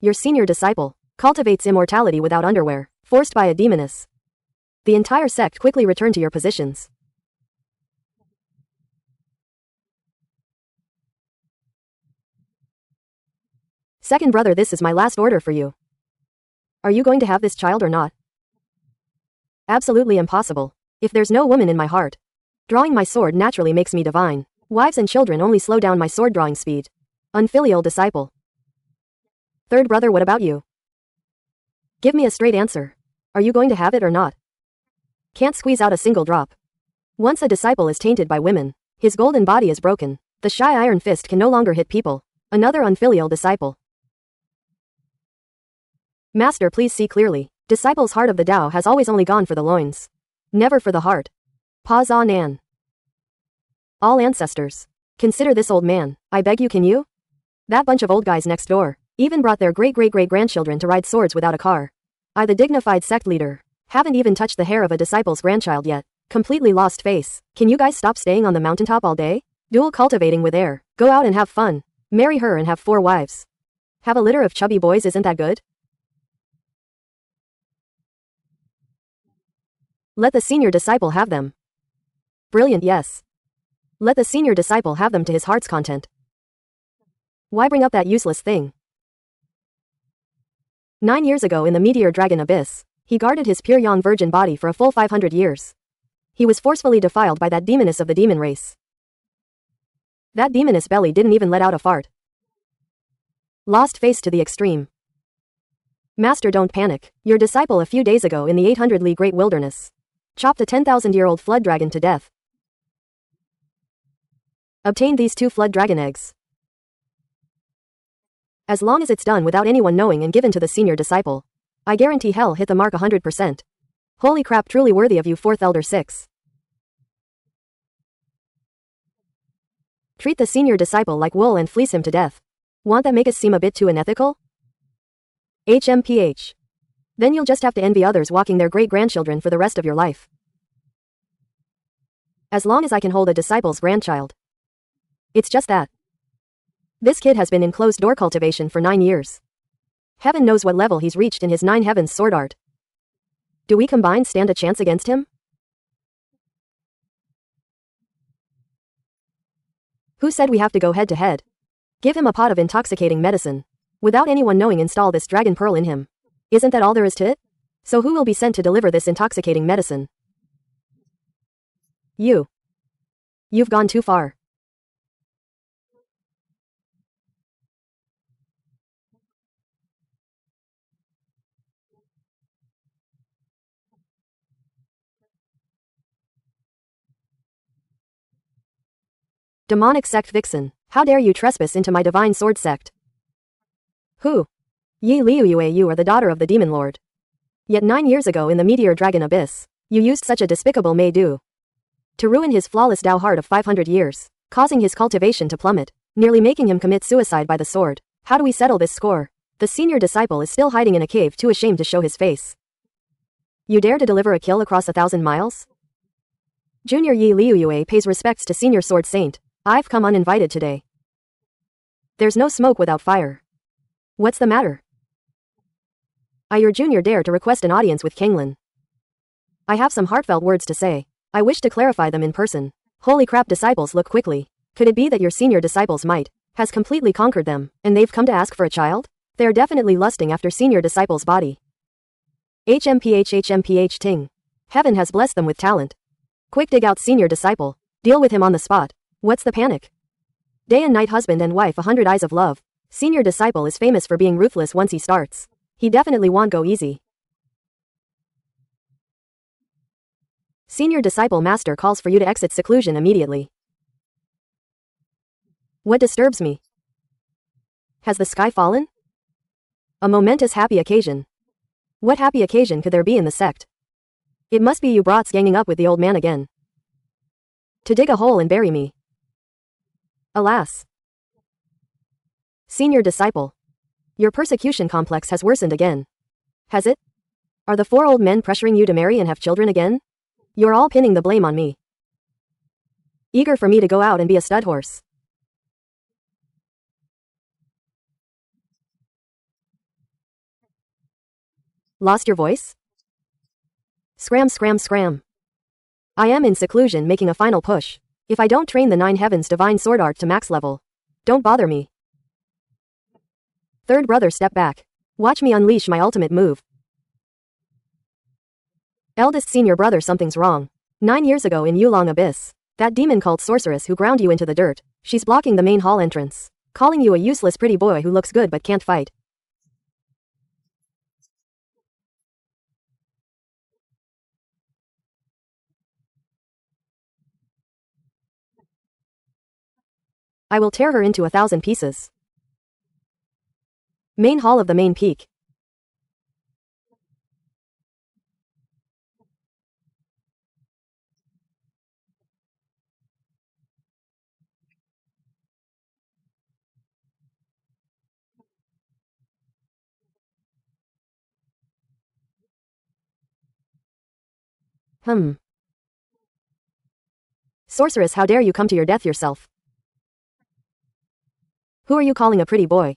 Your senior disciple cultivates immortality without underwear, forced by a demoness. The entire sect quickly return to your positions. Second brother, this is my last order for you. Are you going to have this child or not? Absolutely impossible. If there's no woman in my heart, drawing my sword naturally makes me divine. Wives and children only slow down my sword drawing speed. Unfilial disciple. Third brother, what about you? Give me a straight answer. Are you going to have it or not? Can't squeeze out a single drop. Once a disciple is tainted by women, his golden body is broken. The shy iron fist can no longer hit people. Another unfilial disciple. Master, please see clearly. Disciple's heart of the Tao has always only gone for the loins. Never for the heart. Pause on An. All ancestors. Consider this old man. I beg you, can you? That bunch of old guys next door even brought their great-great-great-grandchildren to ride swords without a car. I, the dignified sect leader, haven't even touched the hair of a disciple's grandchild yet. Completely lost face. Can you guys stop staying on the mountaintop all day? Dual cultivating with air. Go out and have fun. Marry her and have 4 wives. Have a litter of chubby boys, isn't that good? Let the senior disciple have them. Brilliant, yes. Let the senior disciple have them to his heart's content. Why bring up that useless thing? 9 years ago in the meteor dragon abyss, he guarded his pure young virgin body for a full 500 years. He was forcefully defiled by that demoness of the demon race. That demoness belly didn't even let out a fart. Lost face to the extreme. Master, don't panic. Your disciple a few days ago in the 800-li Great Wilderness chopped a 10,000-year-old flood dragon to death. Obtained these 2 flood dragon eggs. As long as it's done without anyone knowing and given to the senior disciple, I guarantee hell hit the mark 100%. Holy crap, truly worthy of you, 4th Elder 6. Treat the senior disciple like wool and fleece him to death. Want that make us seem a bit too unethical? HMPH. Then you'll just have to envy others walking their great-grandchildren for the rest of your life. As long as I can hold a disciple's grandchild. It's just that. This kid has been in closed-door cultivation for 9 years. Heaven knows what level he's reached in his 9 heavens sword art. Do we combined stand a chance against him? Who said we have to go head-to-head? Give him a pot of intoxicating medicine. Without anyone knowing, install this dragon pearl in him. Isn't that all there is to it? So who will be sent to deliver this intoxicating medicine? You. You've gone too far. Demonic sect vixen, how dare you trespass into my divine sword sect? Who? Yi Liuyue, you are the daughter of the demon lord. Yet 9 years ago in the meteor dragon abyss, you used such a despicable may-do to ruin his flawless Tao heart of 500 years, causing his cultivation to plummet, nearly making him commit suicide by the sword. How do we settle this score? The senior disciple is still hiding in a cave, too ashamed to show his face. You dare to deliver a kill across 1,000 miles? Junior Yi Liuyue pays respects to senior sword saint. I've come uninvited today. There's no smoke without fire. What's the matter? I, your junior, dare to request an audience with Kenglin. I have some heartfelt words to say. I wish to clarify them in person. Holy crap, disciples, look quickly. Could it be that your senior disciple's might has completely conquered them, and they've come to ask for a child? They are definitely lusting after senior disciple's body. HMPH ting. Heaven has blessed them with talent. Quick, dig out senior disciple. Deal with him on the spot. What's the panic? Day and night, husband and wife, 100 eyes of love. Senior disciple is famous for being ruthless once he starts. He definitely won't go easy. Senior disciple, master calls for you to exit seclusion immediately. What disturbs me? Has the sky fallen? A momentous happy occasion. What happy occasion could there be in the sect? It must be you brats ganging up with the old man again. To dig a hole and bury me. Alas. Senior disciple. Your persecution complex has worsened again. Has it? Are the 4 old men pressuring you to marry and have children again? You're all pinning the blame on me. Eager for me to go out and be a stud horse. Lost your voice? Scram scram scram. I am in seclusion making a final push. If I don't train the 9 heavens divine sword art to max level, don't bother me. Third brother, step back. Watch me unleash my ultimate move. Eldest senior brother, something's wrong. 9 years ago in Yulong Abyss, that demon cult sorceress who ground you into the dirt, she's blocking the main hall entrance, calling you a useless pretty boy who looks good but can't fight. I will tear her into 1,000 pieces. Main hall of the main peak. Sorceress, how dare you come to your death yourself? Who are you calling a pretty boy?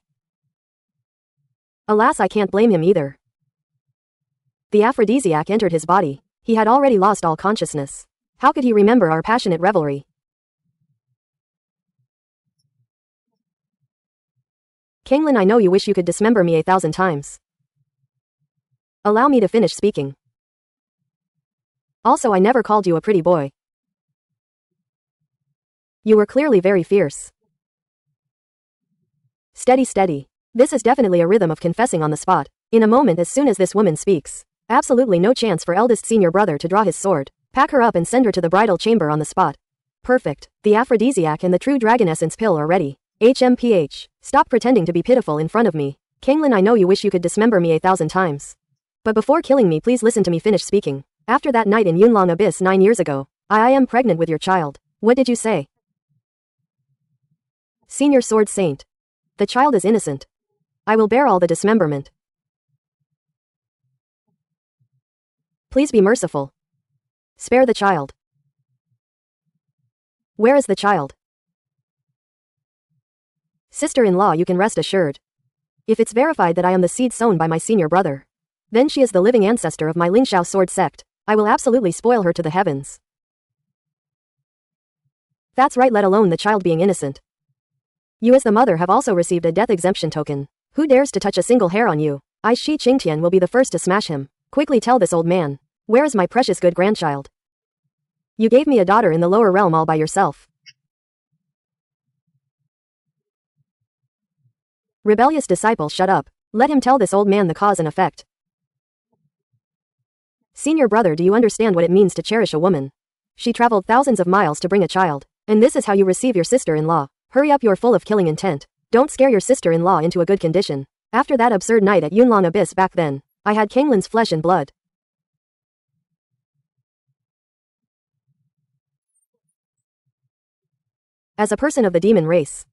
Alas, I can't blame him either. The aphrodisiac entered his body. He had already lost all consciousness. How could he remember our passionate revelry? Kanglin, I know you wish you could dismember me 1,000 times. Allow me to finish speaking. Also, I never called you a pretty boy. You were clearly very fierce. Steady, steady. This is definitely a rhythm of confessing on the spot. In a moment, as soon as this woman speaks. Absolutely no chance for eldest senior brother to draw his sword. Pack her up and send her to the bridal chamber on the spot. Perfect. The aphrodisiac and the true dragon essence pill are ready. HMPH. Stop pretending to be pitiful in front of me. Kanglin, I know you wish you could dismember me 1,000 times. But before killing me, please listen to me finish speaking. After that night in Yunlong Abyss 9 years ago, I am pregnant with your child. What did you say? Senior Sword Saint. The child is innocent. I will bear all the dismemberment. Please be merciful. Spare the child. Where is the child? Sister-in-law, you can rest assured. If it's verified that I am the seed sown by my senior brother, then she is the living ancestor of my Lingxiao sword sect. I will absolutely spoil her to the heavens. That's right, let alone the child being innocent. You as the mother have also received a death exemption token. Who dares to touch a single hair on you? I Shi Qingtian will be the first to smash him. Quickly tell this old man. Where is my precious good grandchild? You gave me a daughter in the lower realm all by yourself. Rebellious disciple, shut up. Let him tell this old man the cause and effect. Senior brother, do you understand what it means to cherish a woman? She traveled thousands of miles to bring a child, and this is how you receive your sister-in-law. Hurry up, you're full of killing intent. Don't scare your sister-in-law into a good condition. After that absurd night at Yunlong Abyss back then, I had Kanglin's flesh and blood. As a person of the demon race,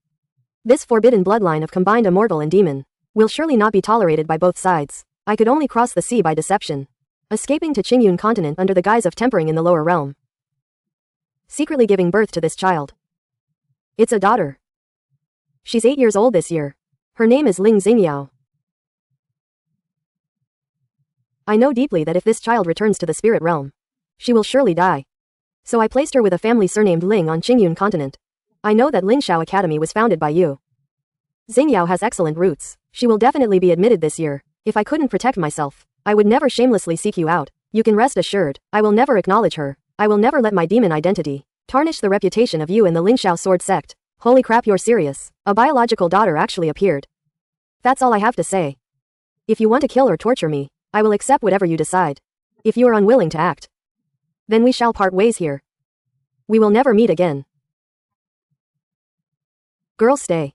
this forbidden bloodline of combined immortal and demon will surely not be tolerated by both sides. I could only cross the sea by deception, escaping to Qingyun continent under the guise of tempering in the lower realm, secretly giving birth to this child. It's a daughter. She's 8 years old this year. Her name is Ling Xingyao. I know deeply that if this child returns to the spirit realm, she will surely die. So I placed her with a family surnamed Ling on Qingyun continent. I know that Lingxiao Academy was founded by you. Xingyao has excellent roots. She will definitely be admitted this year. If I couldn't protect myself, I would never shamelessly seek you out. You can rest assured, I will never acknowledge her. I will never let my demon identity tarnish the reputation of you in the Lingxiao sword sect. Holy crap, you're serious. A biological daughter actually appeared. That's all I have to say. If you want to kill or torture me, I will accept whatever you decide. If you are unwilling to act, then we shall part ways here. We will never meet again. Girls, stay.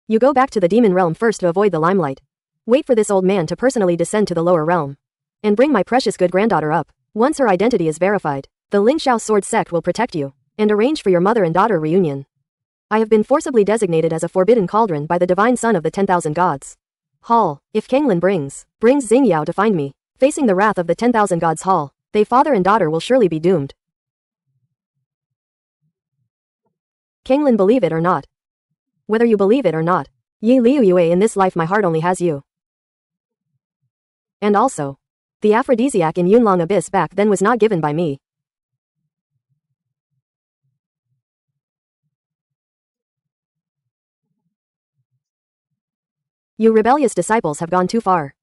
You go back to the demon realm first to avoid the limelight. Wait for this old man to personally descend to the lower realm and bring my precious good granddaughter up. Once her identity is verified, the Lingxiao sword sect will protect you and arrange for your mother and daughter reunion. I have been forcibly designated as a forbidden cauldron by the divine son of the 10,000 gods. Hall, if Kanglin brings Xingyao to find me, facing the wrath of the 10,000 gods hall, they father and daughter will surely be doomed. Kanglin, believe it or not. Whether you believe it or not, Yi Liu Yue, in this life my heart only has you. And also, the aphrodisiac in Yunlong Abyss back then was not given by me. You rebellious disciples have gone too far.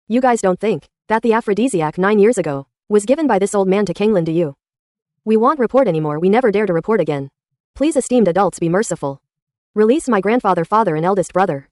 You guys don't think that the aphrodisiac 9 years ago was given by this old man to Kanglin, do you? We won't report anymore, we never dare to report again. Please, esteemed adults, be merciful. Release my grandfather, father and eldest brother.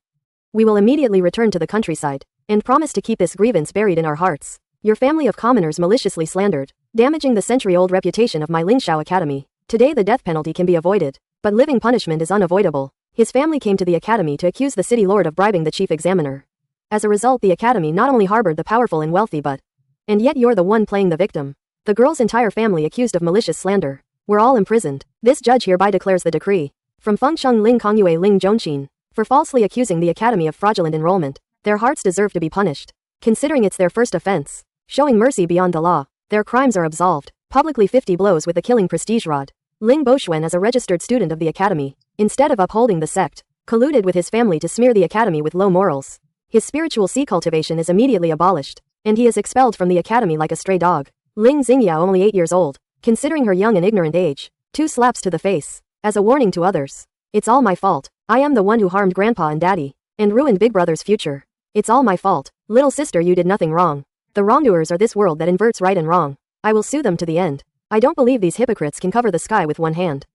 We will immediately return to the countryside and promise to keep this grievance buried in our hearts. Your family of commoners maliciously slandered, damaging the century-old reputation of my Lingxiao Academy. Today the death penalty can be avoided, but living punishment is unavoidable. His family came to the academy to accuse the city lord of bribing the chief examiner. As a result, the academy not only harbored the powerful and wealthy but... And yet you're the one playing the victim. The girl's entire family accused of malicious slander. We're all imprisoned. This judge hereby declares the decree. From Fengsheng Ling Kongyue Ling Zhongqin, for falsely accusing the academy of fraudulent enrollment. Their hearts deserve to be punished, considering it's their first offense. Showing mercy beyond the law, their crimes are absolved. Publicly 50 blows with the killing prestige rod. Ling Boxuan, as a registered student of the academy, instead of upholding the sect, colluded with his family to smear the academy with low morals. His spiritual sea cultivation is immediately abolished, and he is expelled from the academy like a stray dog. Ling Xingyao, only 8 years old, considering her young and ignorant age, 2 slaps to the face, as a warning to others. It's all my fault. I am the one who harmed grandpa and daddy, and ruined big brother's future. It's all my fault. Little sister, you did nothing wrong. The wrongdoers are this world that inverts right and wrong. I will sue them to the end. I don't believe these hypocrites can cover the sky with one hand.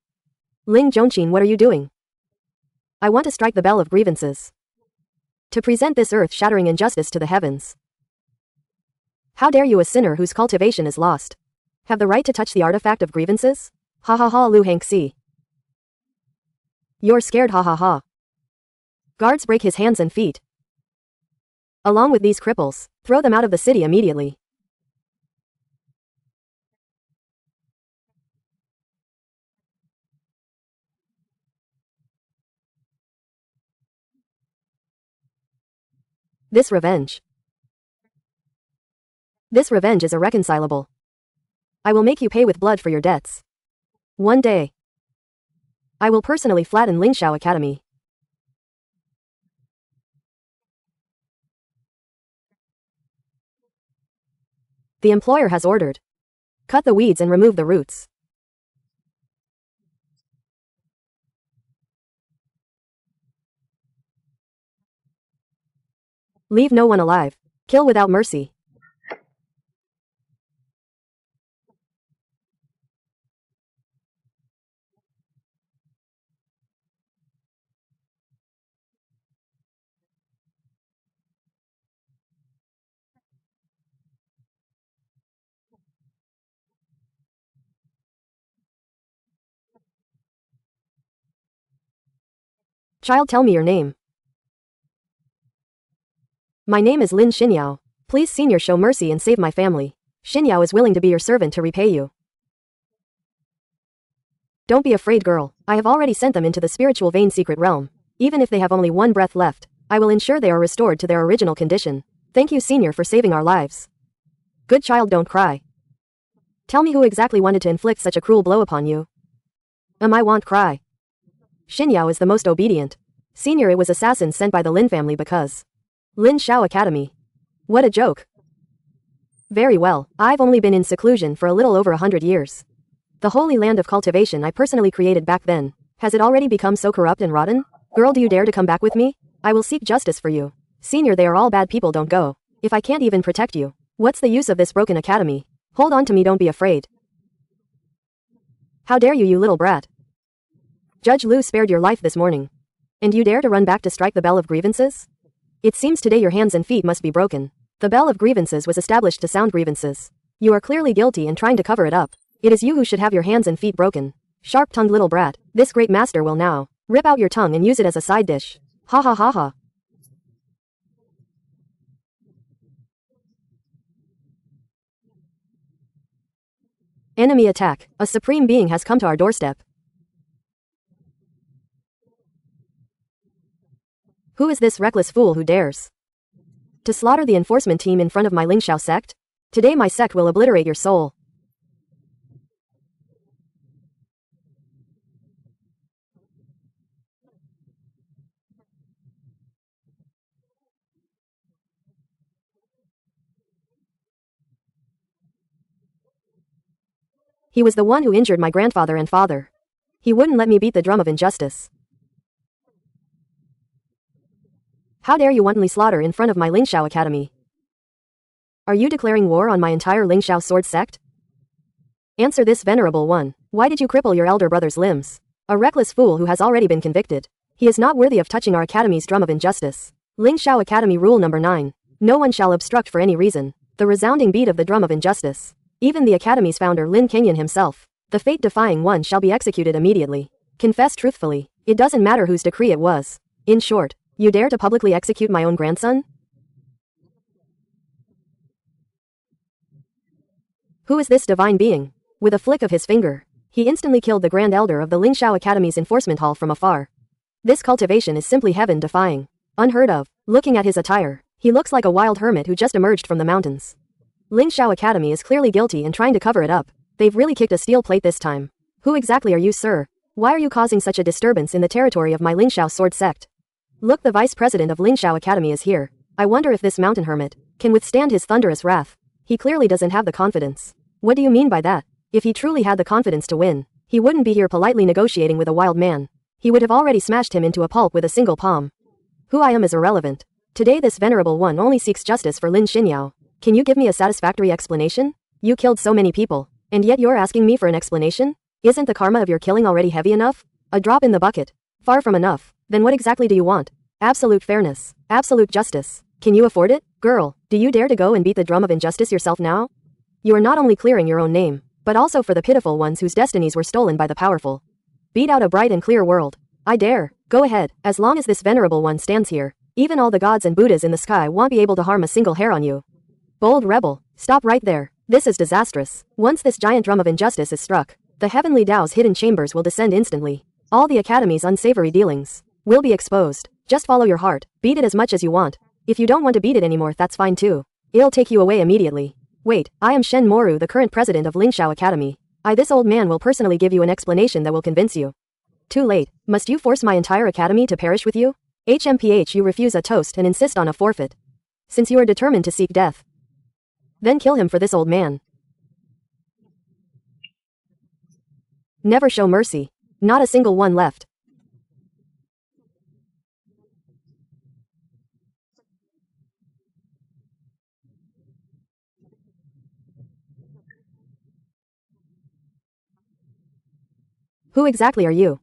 Ling Zhongqin, what are you doing? I want to strike the bell of grievances. To present this earth-shattering injustice to the heavens. How dare you, a sinner whose cultivation is lost, have the right to touch the artifact of grievances? Ha ha ha, Lu Hangxi. You're scared, ha ha ha. Guards, break his hands and feet. Along with these cripples, throw them out of the city immediately. This revenge is irreconcilable. I will make you pay with blood for your debts. One day, I will personally flatten Lingxiao Academy. The employer has ordered. Cut the weeds and remove the roots. Leave no one alive. Kill without mercy. Child, tell me your name. My name is Lin Xinyao. Please, senior, show mercy and save my family. Xinyao is willing to be your servant to repay you. Don't be afraid, girl. I have already sent them into the spiritual vein secret realm. Even if they have only one breath left, I will ensure they are restored to their original condition. Thank you, senior, for saving our lives. Good child, don't cry. Tell me who exactly wanted to inflict such a cruel blow upon you. I won't cry. Xinyao is the most obedient. Senior, it was assassins sent by the Lin family because... Lin Xiao Academy. What a joke. Very well, I've only been in seclusion for a little over 100 years. The holy land of cultivation I personally created back then. Has it already become so corrupt and rotten? Girl, do you dare to come back with me? I will seek justice for you. Senior, they are all bad people, don't go. If I can't even protect you, what's the use of this broken academy? Hold on to me, don't be afraid. How dare you, you little brat. Judge Lu spared your life this morning. And you dare to run back to strike the bell of grievances? It seems today your hands and feet must be broken. The bell of grievances was established to sound grievances. You are clearly guilty and trying to cover it up. It is you who should have your hands and feet broken. Sharp-tongued little brat, this great master will now rip out your tongue and use it as a side dish. Ha ha ha ha. Enemy attack. A supreme being has come to our doorstep. Who is this reckless fool who dares to slaughter the enforcement team in front of my Lingxiao sect? Today my sect will obliterate your soul. He was the one who injured my grandfather and father. He wouldn't let me beat the drum of injustice. How dare you wantonly slaughter in front of my Lingxiao Academy? Are you declaring war on my entire Lingxiao sword sect? Answer this, venerable one. Why did you cripple your elder brother's limbs? A reckless fool who has already been convicted. He is not worthy of touching our academy's drum of injustice. Lingxiao Academy Rule Number 9. No one shall obstruct for any reason. The resounding beat of the drum of injustice. Even the academy's founder Lin Kenyan himself. The fate-defying one shall be executed immediately. Confess truthfully. It doesn't matter whose decree it was. In short, you dare to publicly execute my own grandson? Who is this divine being? With a flick of his finger, he instantly killed the Grand Elder of the Lingxiao Academy's enforcement hall from afar. This cultivation is simply heaven-defying. Unheard of. Looking at his attire, he looks like a wild hermit who just emerged from the mountains. Lingxiao Academy is clearly guilty and trying to cover it up. They've really kicked a steel plate this time. Who exactly are you, sir? Why are you causing such a disturbance in the territory of my Lingxiao sword sect? Look, the vice president of Lingxiao Academy is here. I wonder if this mountain hermit can withstand his thunderous wrath. He clearly doesn't have the confidence. What do you mean by that? If he truly had the confidence to win, he wouldn't be here politely negotiating with a wild man. He would have already smashed him into a pulp with a single palm. Who I am is irrelevant. Today this venerable one only seeks justice for Lin Xinyao. Can you give me a satisfactory explanation? You killed so many people, and yet you're asking me for an explanation? Isn't the karma of your killing already heavy enough? A drop in the bucket. Far from enough. Then what exactly do you want? Absolute fairness. Absolute justice. Can you afford it? Girl, do you dare to go and beat the drum of injustice yourself now? You are not only clearing your own name, but also for the pitiful ones whose destinies were stolen by the powerful. Beat out a bright and clear world. I dare. Go ahead. As long as this venerable one stands here, even all the gods and Buddhas in the sky won't be able to harm a single hair on you. Bold rebel, stop right there. This is disastrous. Once this giant drum of injustice is struck, the heavenly Tao's hidden chambers will descend instantly. All the academy's unsavory dealings will be exposed. Just follow your heart. Beat it as much as you want. If you don't want to beat it anymore, that's fine too. It'll take you away immediately. Wait, I am Shen Moru, the current president of Lingxiao Academy. This old man will personally give you an explanation that will convince you. Too late. Must you force my entire academy to perish with you? HMPH, you refuse a toast and insist on a forfeit. Since you are determined to seek death, then kill him for this old man. Never show mercy. Not a single one left. Who exactly are you?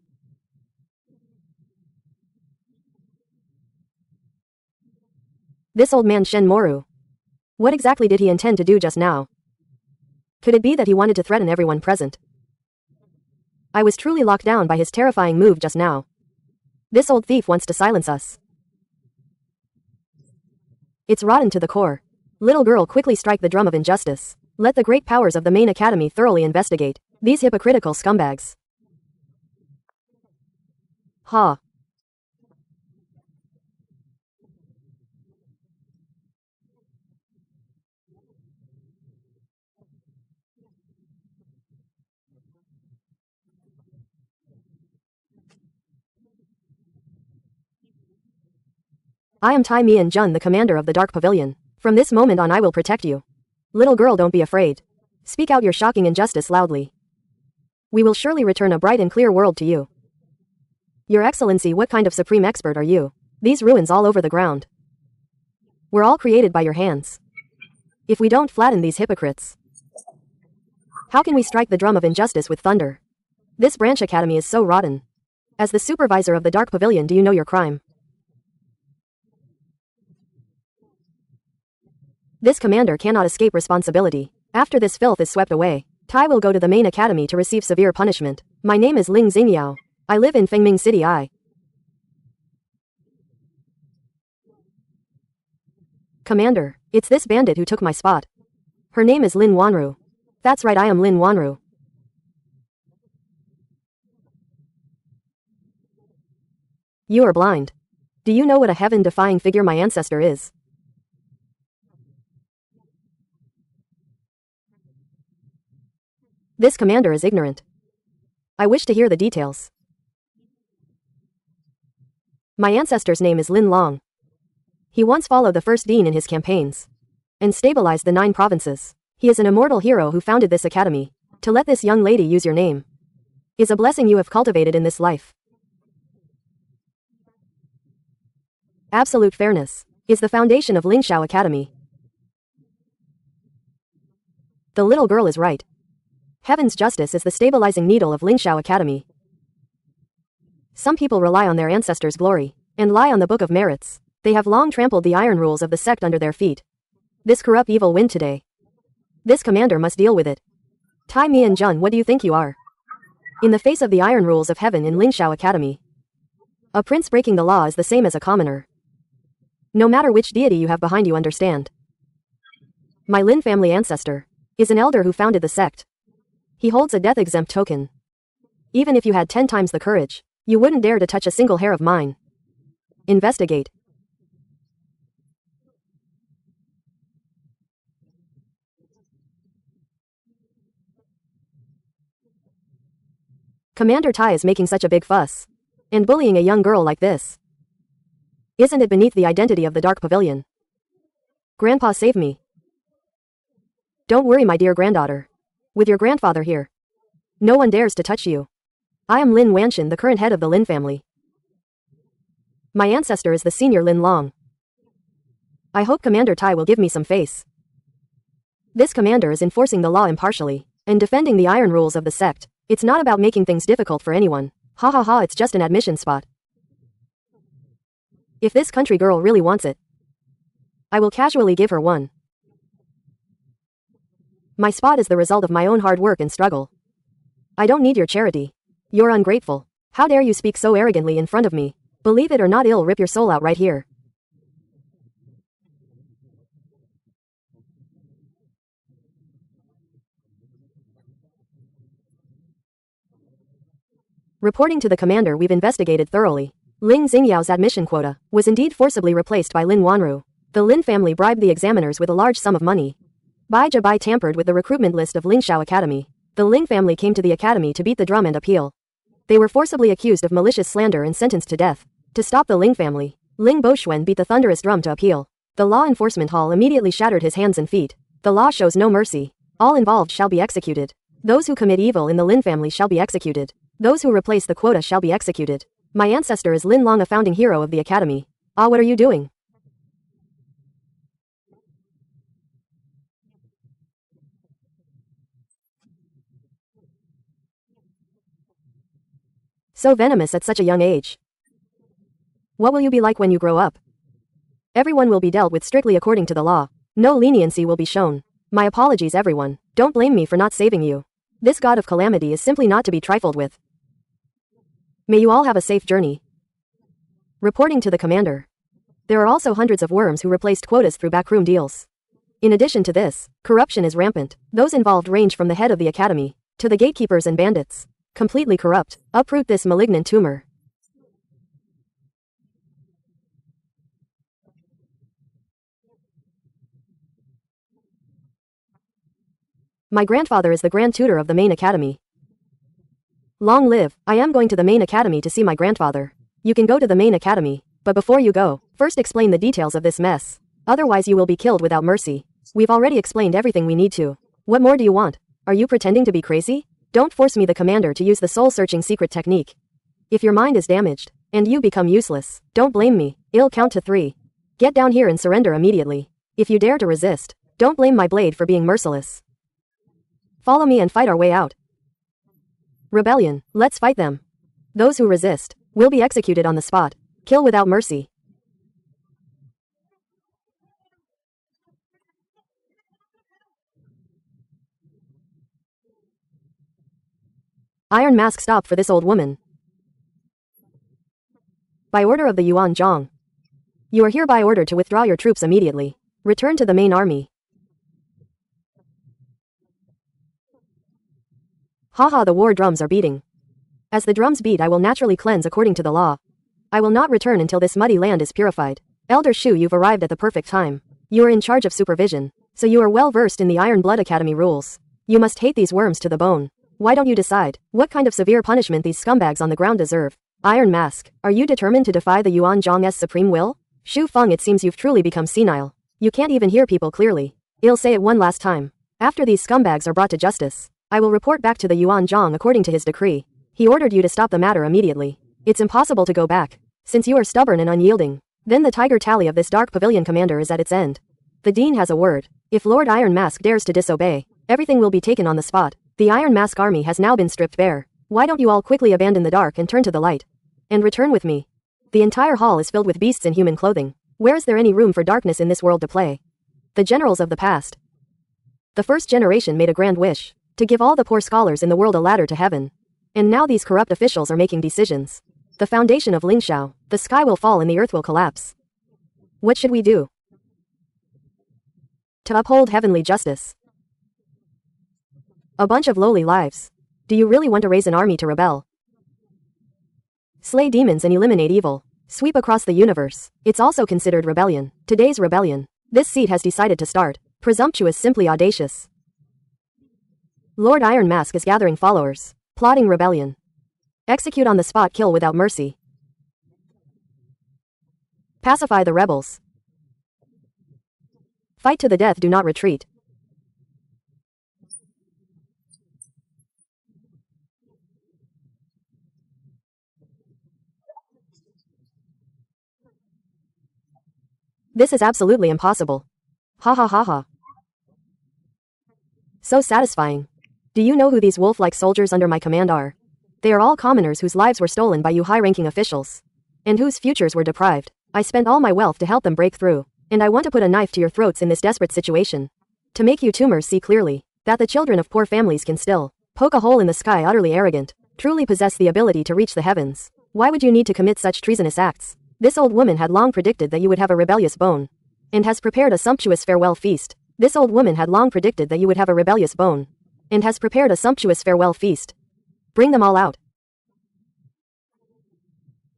This old man Shen Moru. What exactly did he intend to do just now? Could it be that he wanted to threaten everyone present? I was truly locked down by his terrifying move just now. This old thief wants to silence us. It's rotten to the core. Little girl, quickly strike the drum of injustice. Let the great powers of the main academy thoroughly investigate these hypocritical scumbags. Ha. I am Tai Mian Jun, the commander of the Dark Pavilion. From this moment on I will protect you. Little girl, don't be afraid. Speak out your shocking injustice loudly. We will surely return a bright and clear world to you. Your Excellency, what kind of supreme expert are you? These ruins all over the ground were all created by your hands. If we don't flatten these hypocrites, how can we strike the drum of injustice with thunder? This branch academy is so rotten. As the supervisor of the Dark Pavilion, do you know your crime? This commander cannot escape responsibility. After this filth is swept away, Tai will go to the main academy to receive severe punishment. My name is Ling Xingyao. I live in Fengming City. Commander, it's this bandit who took my spot. Her name is Lin Wanru. That's right, I am Lin Wanru. You are blind. Do you know what a heaven-defying figure my ancestor is? This commander is ignorant. I wish to hear the details. My ancestor's name is Lin Long. He once followed the first dean in his campaigns and stabilized the 9 provinces. He is an immortal hero who founded this academy. To let this young lady use your name is a blessing you have cultivated in this life. Absolute fairness is the foundation of Lingxiao Academy. The little girl is right. Heaven's justice is the stabilizing needle of Lingxiao Academy. Some people rely on their ancestors' glory and lie on the book of merits. They have long trampled the iron rules of the sect under their feet. This corrupt evil wind today. This commander must deal with it. Tai Mian Jun, what do you think you are? In the face of the iron rules of heaven in Lingxiao Academy, a prince breaking the law is the same as a commoner. No matter which deity you have behind you, understand. My Lin family ancestor is an elder who founded the sect. He holds a death-exempt token. Even if you had 10 times the courage, you wouldn't dare to touch a single hair of mine. Investigate. Commander Tai is making such a big fuss and bullying a young girl like this. Isn't it beneath the identity of the Dark Pavilion? Grandpa, save me. Don't worry, my dear granddaughter. With your grandfather here, no one dares to touch you. I am Lin Wanshan, the current head of the Lin family. My ancestor is the senior Lin Long. I hope Commander Tai will give me some face. This commander is enforcing the law impartially and defending the iron rules of the sect. It's not about making things difficult for anyone. Ha ha ha, it's just an admission spot. If this country girl really wants it, I will casually give her one. My spot is the result of my own hard work and struggle. I don't need your charity. You're ungrateful. How dare you speak so arrogantly in front of me? Believe it or not, I'll rip your soul out right here. Reporting to the commander, we've investigated thoroughly. Ling Xingyao's admission quota was indeed forcibly replaced by Lin Wanru. The Lin family bribed the examiners with a large sum of money. Bai Jiabai tampered with the recruitment list of Lingxiao Academy. The Ling family came to the academy to beat the drum and appeal. They were forcibly accused of malicious slander and sentenced to death. To stop the Ling family, Ling Boxuan beat the thunderous drum to appeal. The law enforcement hall immediately shattered his hands and feet. The law shows no mercy. All involved shall be executed. Those who commit evil in the Lin family shall be executed. Those who replace the quota shall be executed. My ancestor is Lin Long, a founding hero of the academy. Ah, what are you doing? So venomous at such a young age. What will you be like when you grow up? Everyone will be dealt with strictly according to the law. No leniency will be shown. My apologies, everyone. Don't blame me for not saving you. This god of calamity is simply not to be trifled with. May you all have a safe journey. Reporting to the commander. There are also hundreds of worms who replaced quotas through backroom deals. In addition to this, corruption is rampant. Those involved range from the head of the academy to the gatekeepers and bandits. Completely corrupt. Uproot this malignant tumor. My grandfather is the grand tutor of the main academy. Long live. I am going to the main academy to see my grandfather. You can go to the main academy, but before you go, first explain the details of this mess. Otherwise you will be killed without mercy. We've already explained everything we need to. What more do you want? Are you pretending to be crazy? Don't force me, the commander, to use the soul-searching secret technique. If your mind is damaged, and you become useless, don't blame me. I'll count to 3. Get down here and surrender immediately. If you dare to resist, don't blame my blade for being merciless. Follow me and fight our way out. Rebellion, let's fight them. Those who resist will be executed on the spot. Kill without mercy. Iron Mask, stop for this old woman. By order of the Yuan Zhang, you are hereby ordered to withdraw your troops immediately. Return to the main army. Haha, the war drums are beating. As the drums beat, I will naturally cleanse according to the law. I will not return until this muddy land is purified. Elder Shu, you've arrived at the perfect time. You are in charge of supervision, so you are well versed in the Iron Blood Academy rules. You must hate these worms to the bone. Why don't you decide what kind of severe punishment these scumbags on the ground deserve? Iron Mask, are you determined to defy the Yuan Zhang's supreme will? Shu Feng, it seems you've truly become senile. You can't even hear people clearly. I'll say it one last time. After these scumbags are brought to justice, I will report back to the Yuan Zhang according to his decree. He ordered you to stop the matter immediately. It's impossible to go back. Since you are stubborn and unyielding, then the tiger tally of this dark pavilion commander is at its end. The Dean has a word. If Lord Iron Mask dares to disobey, everything will be taken on the spot. The Iron Mask army has now been stripped bare. Why don't you all quickly abandon the dark and turn to the light? And return with me. The entire hall is filled with beasts in human clothing. Where is there any room for darkness in this world to play? The generals of the past. The first generation made a grand wish, to give all the poor scholars in the world a ladder to heaven. And now these corrupt officials are making decisions. The foundation of Lingxiao, the sky will fall and the earth will collapse. What should we do? To uphold heavenly justice. A bunch of lowly lives. Do you really want to raise an army to rebel? Slay demons and eliminate evil. Sweep across the universe. It's also considered rebellion. Today's rebellion. This seed has decided to start. Presumptuous, simply audacious. Lord Iron Mask is gathering followers. Plotting rebellion. Execute on the spot, kill without mercy. Pacify the rebels. Fight to the death, do not retreat. This is absolutely impossible. Ha ha ha ha. So satisfying. Do you know who these wolf-like soldiers under my command are? They are all commoners whose lives were stolen by you high-ranking officials. And whose futures were deprived. I spent all my wealth to help them break through. And I want to put a knife to your throats in this desperate situation. To make you tumors see clearly, that the children of poor families can still poke a hole in the sky, utterly arrogant, truly possess the ability to reach the heavens. Why would you need to commit such treasonous acts? This old woman had long predicted that you would have a rebellious bone. And has prepared a sumptuous farewell feast. This old woman had long predicted that you would have a rebellious bone. And has prepared a sumptuous farewell feast. Bring them all out.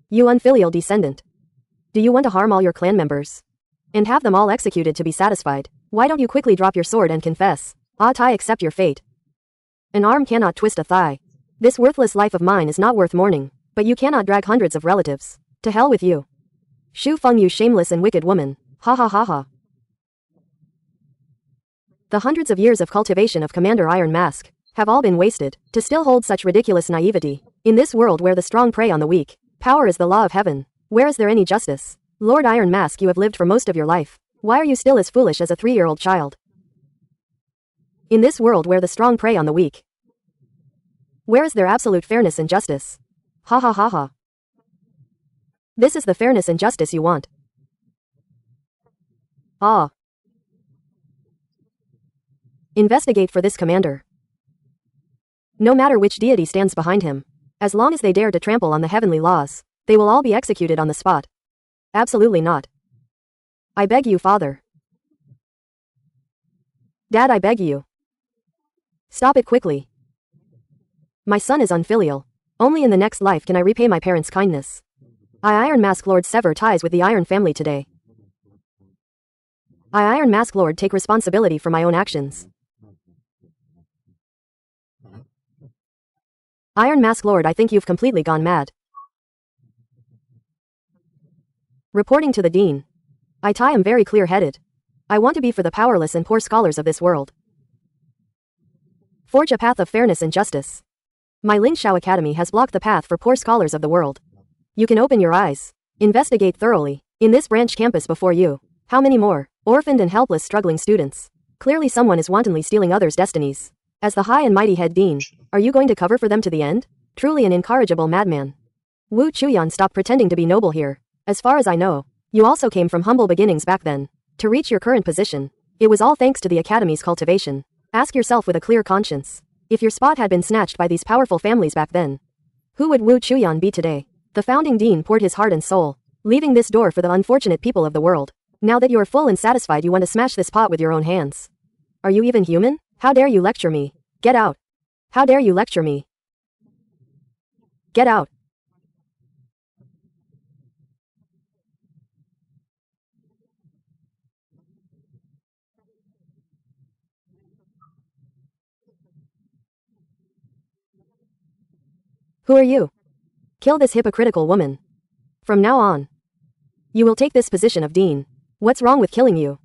You unfilial descendant. Do you want to harm all your clan members? And have them all executed to be satisfied? Why don't you quickly drop your sword and confess? I accept your fate. An arm cannot twist a thigh. This worthless life of mine is not worth mourning, but you cannot drag hundreds of relatives. To hell with you. Shu Feng, you shameless and wicked woman. Ha ha ha ha. The hundreds of years of cultivation of Commander Iron Mask have all been wasted to still hold such ridiculous naivety. In this world where the strong prey on the weak, power is the law of heaven. Where is there any justice? Lord Iron Mask, you have lived for most of your life. Why are you still as foolish as a 3-year-old child? In this world where the strong prey on the weak, where is there absolute fairness and justice? Ha ha ha ha. This is the fairness and justice you want. Ah. Investigate for this commander. No matter which deity stands behind him, as long as they dare to trample on the heavenly laws, they will all be executed on the spot. Absolutely not. I beg you, father. Dad, I beg you. Stop it quickly. My son is unfilial. Only in the next life can I repay my parents' kindness. I Iron Mask Lord sever ties with the Iron family today. I Iron Mask Lord take responsibility for my own actions. Iron Mask Lord, I think you've completely gone mad. Reporting to the Dean. I am very clear-headed. I want to be for the powerless and poor scholars of this world. Forge a path of fairness and justice. My Lingxiao Academy has blocked the path for poor scholars of the world. You can open your eyes. Investigate thoroughly. In this branch campus before you, how many more orphaned and helpless struggling students? Clearly someone is wantonly stealing others' destinies. As the high and mighty head dean, are you going to cover for them to the end? Truly an incorrigible madman. Wu Chuyan, stop pretending to be noble here. As far as I know, you also came from humble beginnings back then. To reach your current position, it was all thanks to the Academy's cultivation. Ask yourself with a clear conscience. If your spot had been snatched by these powerful families back then, who would Wu Chuyan be today? The founding dean poured his heart and soul, leaving this door for the unfortunate people of the world. Now that you are full and satisfied, you want to smash this pot with your own hands. Are you even human? How dare you lecture me? Get out. How dare you lecture me? Get out. Who are you? Kill this hypocritical woman. From now on, you will take this position of dean. What's wrong with killing you?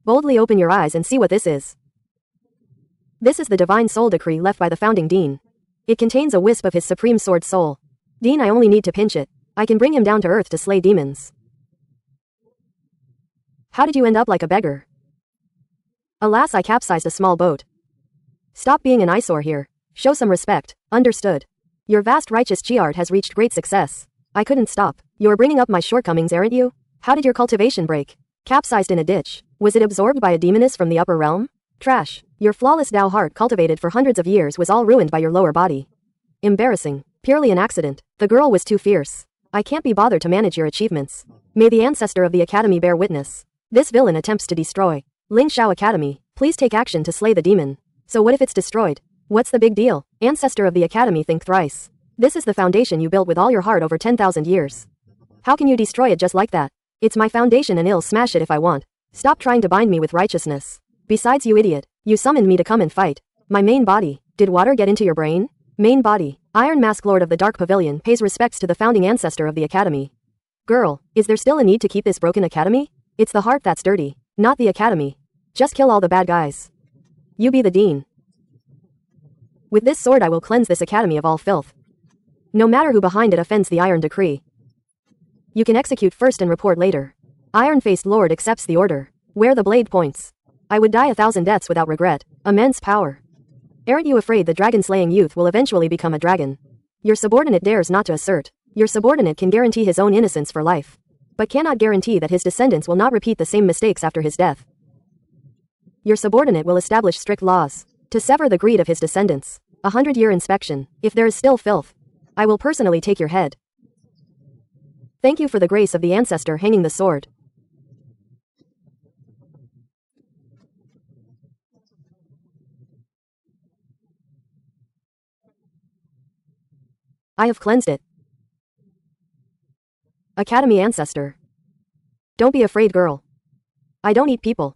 Boldly open your eyes and see what this is. This is the divine soul decree left by the founding Dean. It contains a wisp of his supreme sword soul. Dean, I only need to pinch it. I can bring him down to earth to slay demons. How did you end up like a beggar? Alas, I capsized a small boat. Stop being an eyesore here. Show some respect. Understood. Your vast righteous chi art has reached great success. I couldn't stop. You're bringing up my shortcomings, aren't you? How did your cultivation break? Capsized in a ditch. Was it absorbed by a demoness from the upper realm? Trash. Your flawless Tao heart cultivated for hundreds of years was all ruined by your lower body. Embarrassing. Purely an accident. The girl was too fierce. I can't be bothered to manage your achievements. May the ancestor of the academy bear witness. This villain attempts to destroy Ling Shao Academy. Please take action to slay the demon. So what if it's destroyed? What's the big deal? Ancestor of the academy, think thrice. This is the foundation you built with all your heart over 10,000 years. How can you destroy it just like that? It's my foundation and I'll smash it if I want. Stop trying to bind me with righteousness. Besides, you idiot, you summoned me to come and fight. My main body. Did water get into your brain? Main body. Iron Mask Lord of the Dark Pavilion pays respects to the founding ancestor of the academy. Girl, is there still a need to keep this broken academy? It's the heart that's dirty, not the academy. Just kill all the bad guys. You be the dean. With this sword I will cleanse this academy of all filth. No matter who behind it offends the iron decree. You can execute first and report later. Iron-faced Lord accepts the order. Where the blade points. I would die 1,000 deaths without regret. Immense power. Aren't you afraid the dragon-slaying youth will eventually become a dragon? Your subordinate dares not to assert. Your subordinate can guarantee his own innocence for life, but cannot guarantee that his descendants will not repeat the same mistakes after his death. Your subordinate will establish strict laws to sever the greed of his descendants. 100-year inspection. If there is still filth, I will personally take your head. Thank you for the grace of the ancestor hanging the sword. I have cleansed it. Academy ancestor. Don't be afraid, girl. I don't eat people.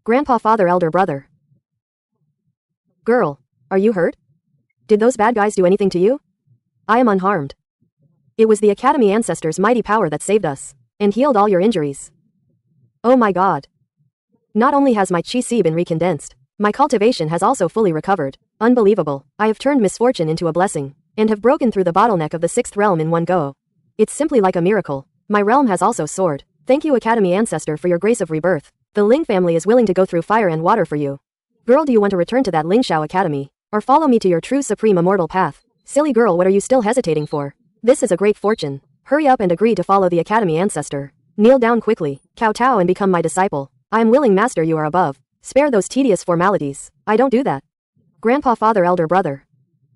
Grandpa, father, elder brother. Girl, are you hurt? Did those bad guys do anything to you? I am unharmed. It was the Academy ancestors' mighty power that saved us and healed all your injuries. Oh my god. Not only has my chi been recondensed, my cultivation has also fully recovered. Unbelievable. I have turned misfortune into a blessing and have broken through the bottleneck of the 6th realm in one go. It's simply like a miracle. My realm has also soared. Thank you, Academy ancestor, for your grace of rebirth. The Ling family is willing to go through fire and water for you. Girl, do you want to return to that Ling Shao Academy or follow me to your true supreme immortal path? Silly girl, what are you still hesitating for? This is a great fortune. Hurry up and agree to follow the Academy ancestor. Kneel down quickly, kowtow, and become my disciple. I am willing, master, you are above. Spare those tedious formalities. I don't do that. Grandpa, father, elder brother.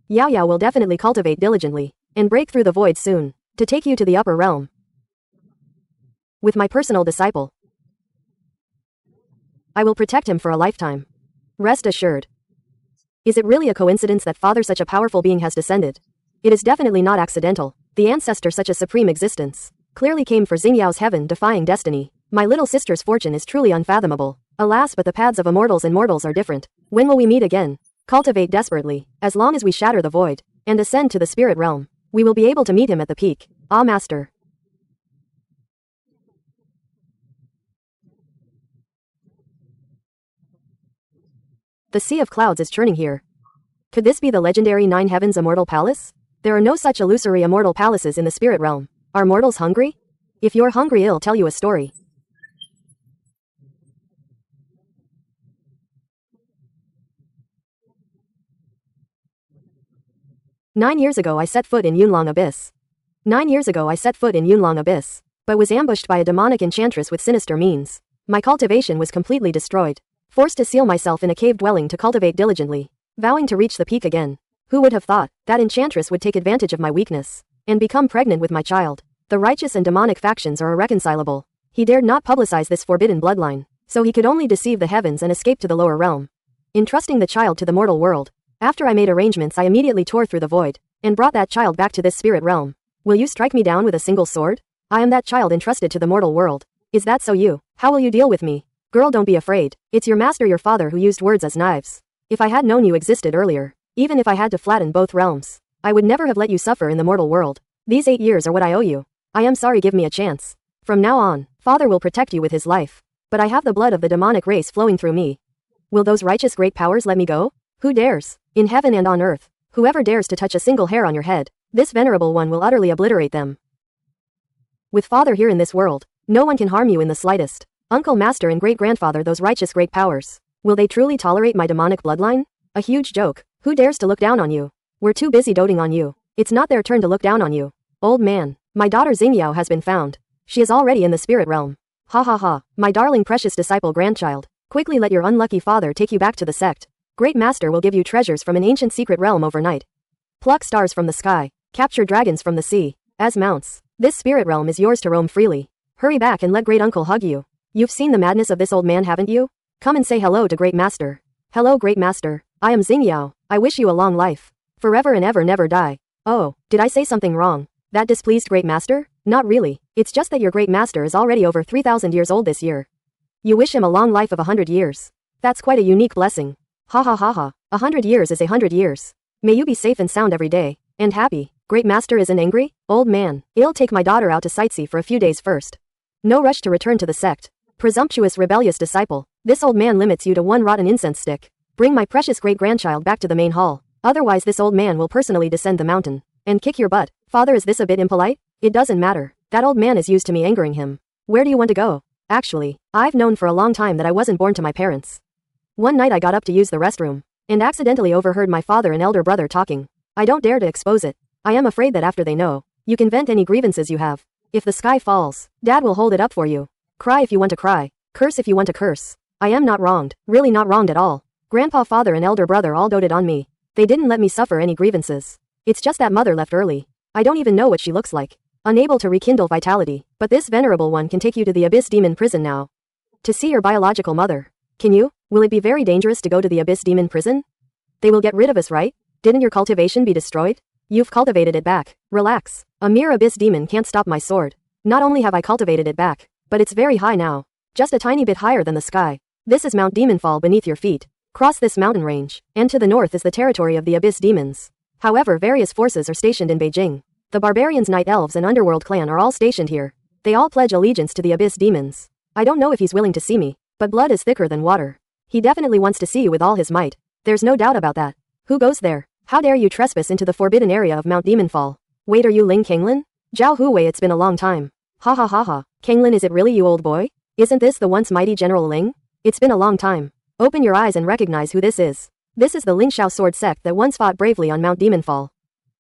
Yao Yao will definitely cultivate diligently and break through the void soon to take you to the upper realm with my personal disciple. I will protect him for a lifetime. Rest assured. Is it really a coincidence that father, such a powerful being, has descended? It is definitely not accidental. The ancestor, such a supreme existence, clearly came for Xingyao's heaven-defying destiny. My little sister's fortune is truly unfathomable. Alas, but the paths of immortals and mortals are different. When will we meet again? Cultivate desperately. As long as we shatter the void and ascend to the spirit realm, we will be able to meet him at the peak. Ah, master. The sea of clouds is churning here. Could this be the legendary Nine Heavens Immortal Palace? There are no such illusory immortal palaces in the spirit realm. Are mortals hungry? If you're hungry, I'll tell you a story. Nine years ago I set foot in Yunlong Abyss. 9 years ago I set foot in Yunlong Abyss, but was ambushed by a demonic enchantress with sinister means. My cultivation was completely destroyed. Forced to seal myself in a cave dwelling to cultivate diligently, vowing to reach the peak again. Who would have thought that enchantress would take advantage of my weakness and become pregnant with my child? The righteous and demonic factions are irreconcilable. He dared not publicize this forbidden bloodline, so he could only deceive the heavens and escape to the lower realm, entrusting the child to the mortal world. After I made arrangements, I immediately tore through the void and brought that child back to this spirit realm. Will you strike me down with a single sword? I am that child entrusted to the mortal world. Is that so? You? How will you deal with me? Girl, don't be afraid. It's your master, your father, who used words as knives. If I had known you existed earlier, even if I had to flatten both realms, I would never have let you suffer in the mortal world. These 8 years are what I owe you. I am sorry, give me a chance. From now on, Father will protect you with his life. But I have the blood of the demonic race flowing through me. Will those righteous great powers let me go? Who dares? In heaven and on earth, whoever dares to touch a single hair on your head, this venerable one will utterly obliterate them. With Father here in this world, no one can harm you in the slightest. Uncle, master and great-grandfather, those righteous great powers. Will they truly tolerate my demonic bloodline? A huge joke. Who dares to look down on you? We're too busy doting on you. It's not their turn to look down on you. Old man, my daughter Xingyao has been found. She is already in the spirit realm. Ha ha ha, my darling precious disciple grandchild. Quickly let your unlucky father take you back to the sect. Great master will give you treasures from an ancient secret realm overnight. Pluck stars from the sky. Capture dragons from the sea. As mounts. This spirit realm is yours to roam freely. Hurry back and let great uncle hug you. You've seen the madness of this old man, haven't you? Come and say hello to great master. Hello great master. I am Xingyao. I wish you a long life. Forever and ever never die. Oh, did I say something wrong? That displeased great master? Not really. It's just that your great master is already over 3,000 years old this year. You wish him a long life of 100 years. That's quite a unique blessing. Ha ha ha ha. 100 years is 100 years. May you be safe and sound every day. And happy. Great master isn't angry? Old man, I'll take my daughter out to sightsee for a few days first. No rush to return to the sect. Presumptuous rebellious disciple. This old man limits you to one rotten incense stick. Bring my precious great-grandchild back to the main hall. Otherwise this old man will personally descend the mountain. And kick your butt. Father, is this a bit impolite? It doesn't matter. That old man is used to me angering him. Where do you want to go? Actually, I've known for a long time that I wasn't born to my parents. One night I got up to use the restroom. And accidentally overheard my father and elder brother talking. I don't dare to expose it. I am afraid that after they know, you can vent any grievances you have. If the sky falls, Dad will hold it up for you. Cry if you want to cry. Curse if you want to curse. I am not wronged. Really not wronged at all. Grandpa, father and elder brother all doted on me. They didn't let me suffer any grievances. It's just that mother left early. I don't even know what she looks like. Unable to rekindle vitality. But this venerable one can take you to the Abyss Demon Prison now. To see your biological mother. Can you? Will it be very dangerous to go to the Abyss Demon Prison? They will get rid of us, right? Didn't your cultivation be destroyed? You've cultivated it back. Relax. A mere abyss demon can't stop my sword. Not only have I cultivated it back, but it's very high now. Just a tiny bit higher than the sky. This is Mount Demonfall beneath your feet. Cross this mountain range, and to the north is the territory of the abyss demons. However, various forces are stationed in Beijing. The barbarians, night elves and underworld clan are all stationed here. They all pledge allegiance to the abyss demons. I don't know if he's willing to see me, but blood is thicker than water. He definitely wants to see you with all his might. There's no doubt about that. Who goes there? How dare you trespass into the forbidden area of Mount Demonfall? Wait, are you Ling Kenglin? Zhao Huwei, it's been a long time. Ha ha ha ha. Kenglin, is it really you, old boy? Isn't this the once mighty General Ling? It's been a long time. Open your eyes and recognize who this is. This is the Ling Shao sword sect that once fought bravely on Mount Demonfall.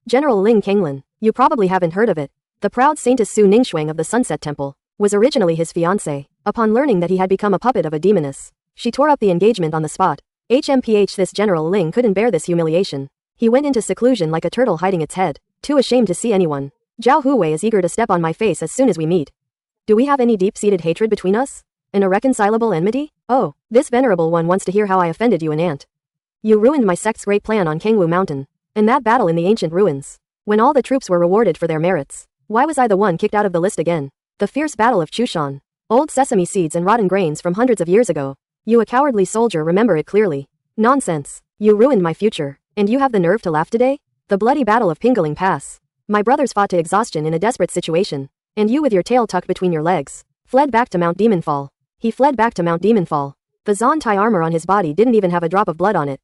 General Ling Kenglin. You probably haven't heard of it. The proud saintess Su Ningxuang of the Sunset Temple was originally his fiancée. Upon learning that he had become a puppet of a demoness, she tore up the engagement on the spot. HMPH, this General Ling couldn't bear this humiliation. He went into seclusion like a turtle hiding its head, too ashamed to see anyone. Zhao Huwei is eager to step on my face as soon as we meet. Do we have any deep-seated hatred between us? An irreconcilable enmity? Oh, this venerable one wants to hear how I offended you, an ant. You ruined my sect's great plan on Kangwu Mountain. In that battle in the ancient ruins, when all the troops were rewarded for their merits, why was I the one kicked out of the list again? The fierce battle of Chushan. Old sesame seeds and rotten grains from hundreds of years ago. You, a cowardly soldier, remember it clearly. Nonsense. You ruined my future. And you have the nerve to laugh today? The bloody battle of Pingling Pass. My brothers fought to exhaustion in a desperate situation. And you, with your tail tucked between your legs, fled back to Mount Demonfall. He fled back to Mount Demonfall. The Zon Tai armor on his body didn't even have a drop of blood on it.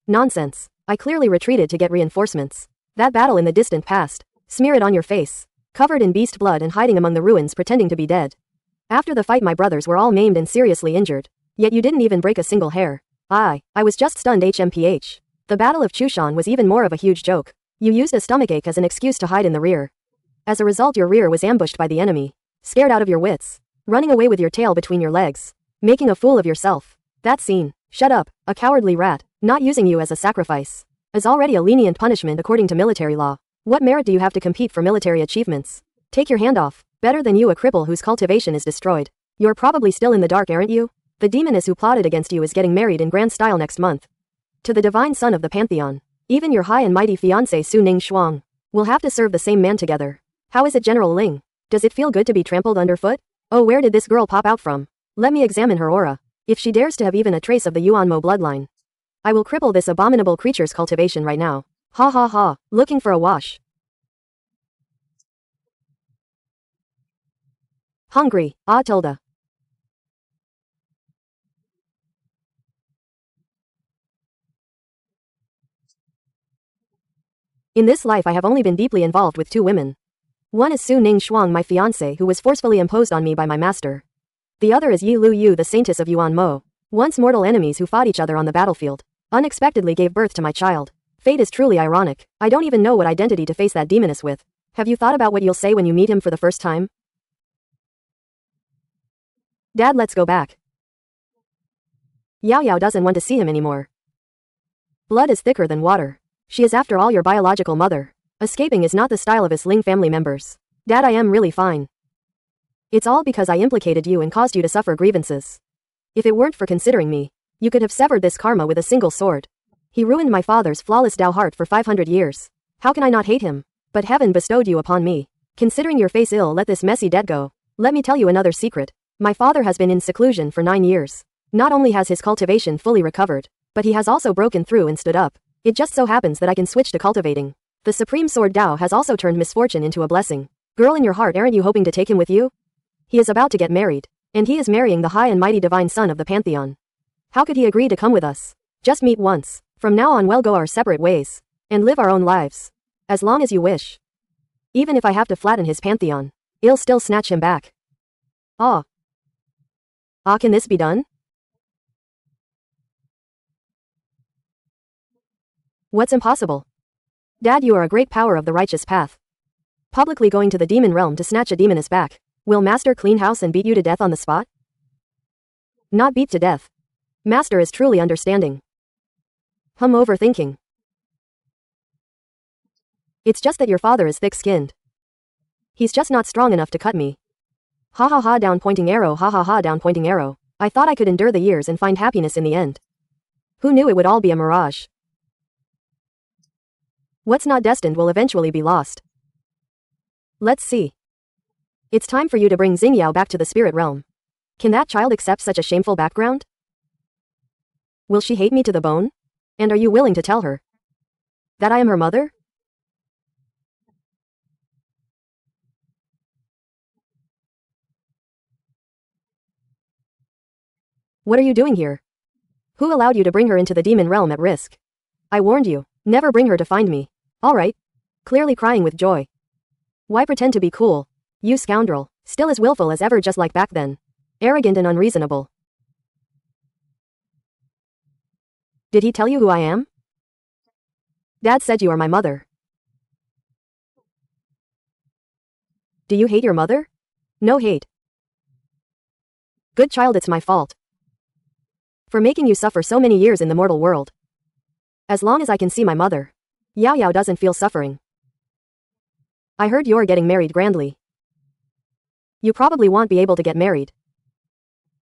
Nonsense. I clearly retreated to get reinforcements. That battle in the distant past. Smear it on your face. Covered in beast blood and hiding among the ruins pretending to be dead. After the fight my brothers were all maimed and seriously injured. Yet you didn't even break a single hair. I was just stunned, HMPH. The Battle of Chushan was even more of a huge joke. You used a stomachache as an excuse to hide in the rear. As a result, your rear was ambushed by the enemy. Scared out of your wits. Running away with your tail between your legs. Making a fool of yourself. That scene. Shut up, a cowardly rat. Not using you as a sacrifice is already a lenient punishment according to military law. What merit do you have to compete for military achievements? Take your hand off. Better than you, a cripple whose cultivation is destroyed. You're probably still in the dark, aren't you? The demoness who plotted against you is getting married in grand style next month. To the divine son of the Pantheon. Even your high and mighty fiancé Su Ningxuang will have to serve the same man together. How is it, General Ling? Does it feel good to be trampled underfoot? Oh, where did this girl pop out from? Let me examine her aura. If she dares to have even a trace of the Yuanmo bloodline, I will cripple this abominable creature's cultivation right now. Ha ha ha, looking for a wash. Hungry, ah tilde. In this life I have only been deeply involved with 2 women. One is Su Ning Shuang, my fiancé, who was forcefully imposed on me by my master. The other is Yi Lu Yu, the saintess of Yuan Mo. Once mortal enemies who fought each other on the battlefield. Unexpectedly gave birth to my child. Fate is truly ironic. I don't even know what identity to face that demoness with. Have you thought about what you'll say when you meet him for the first time? Dad, let's go back. Yao Yao doesn't want to see him anymore. Blood is thicker than water. She is after all your biological mother. Escaping is not the style of his Ling family members. Dad, I am really fine. It's all because I implicated you and caused you to suffer grievances. If it weren't for considering me, you could have severed this karma with a single sword. He ruined my father's flawless Dao heart for 500 years. How can I not hate him? But heaven bestowed you upon me. Considering your face ill, let this messy debt go. Let me tell you another secret. My father has been in seclusion for 9 years. Not only has his cultivation fully recovered, but he has also broken through and stood up. It just so happens that I can switch to cultivating. The supreme sword Dao has also turned misfortune into a blessing. Girl in your heart, aren't you hoping to take him with you? He is about to get married. And he is marrying the high and mighty divine son of the pantheon. How could he agree to come with us? Just meet once. From now on we'll go our separate ways. And live our own lives. As long as you wish. Even if I have to flatten his pantheon, I'll still snatch him back. Ah. Ah, can this be done? What's impossible? Dad, you are a great power of the righteous path. Publicly going to the demon realm to snatch a demoness back. Will Master clean house and beat you to death on the spot? Not beat to death. Master is truly understanding. Overthinking. It's just that your father is thick-skinned. He's just not strong enough to cut me. Ha ha ha, down pointing arrow, ha ha ha, down pointing arrow. I thought I could endure the years and find happiness in the end. Who knew it would all be a mirage? What's not destined will eventually be lost. Let's see. It's time for you to bring Xingyao back to the spirit realm. Can that child accept such a shameful background? Will she hate me to the bone? And are you willing to tell her that I am her mother? What are you doing here? Who allowed you to bring her into the demon realm at risk? I warned you, never bring her to find me. Alright. Clearly crying with joy. Why pretend to be cool? You scoundrel, still as willful as ever, just like back then. Arrogant and unreasonable. Did he tell you who I am? Dad said you are my mother. Do you hate your mother? No hate. Good child, it's my fault. For making you suffer so many years in the mortal world. As long as I can see my mother, Yao Yao doesn't feel suffering. I heard you're getting married grandly. You probably won't be able to get married.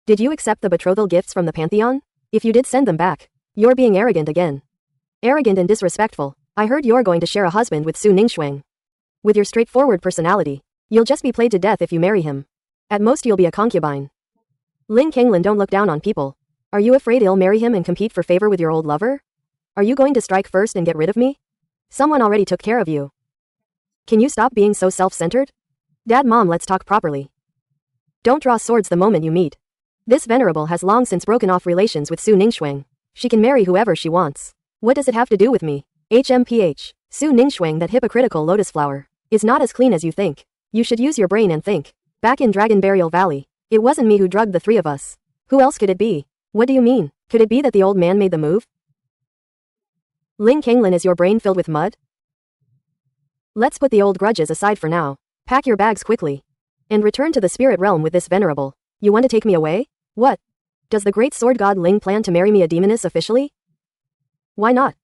Did you accept the betrothal gifts from the pantheon? If you did, send them back. You're being arrogant again. Arrogant and disrespectful. I heard you're going to share a husband with Su Ningxuang. With your straightforward personality, you'll just be played to death if you marry him. At most you'll be a concubine. Ling Kenglin, don't look down on people. Are you afraid I'll marry him and compete for favor with your old lover? Are you going to strike first and get rid of me? Someone already took care of you. Can you stop being so self-centered? Dad, Mom, let's talk properly. Don't draw swords the moment you meet. This venerable has long since broken off relations with Su Ningxuang. She can marry whoever she wants. What does it have to do with me? HMPH. Su Ningxuang, that hypocritical lotus flower, is not as clean as you think. You should use your brain and think. Back in Dragon Burial Valley, it wasn't me who drugged the 3 of us. Who else could it be? What do you mean? Could it be that the old man made the move? Ling Kenglin, is your brain filled with mud? Let's put the old grudges aside for now. Pack your bags quickly. And return to the spirit realm with this venerable. You want to take me away? What? Does the great sword god Ling plan to marry me, a demoness, officially? Why not?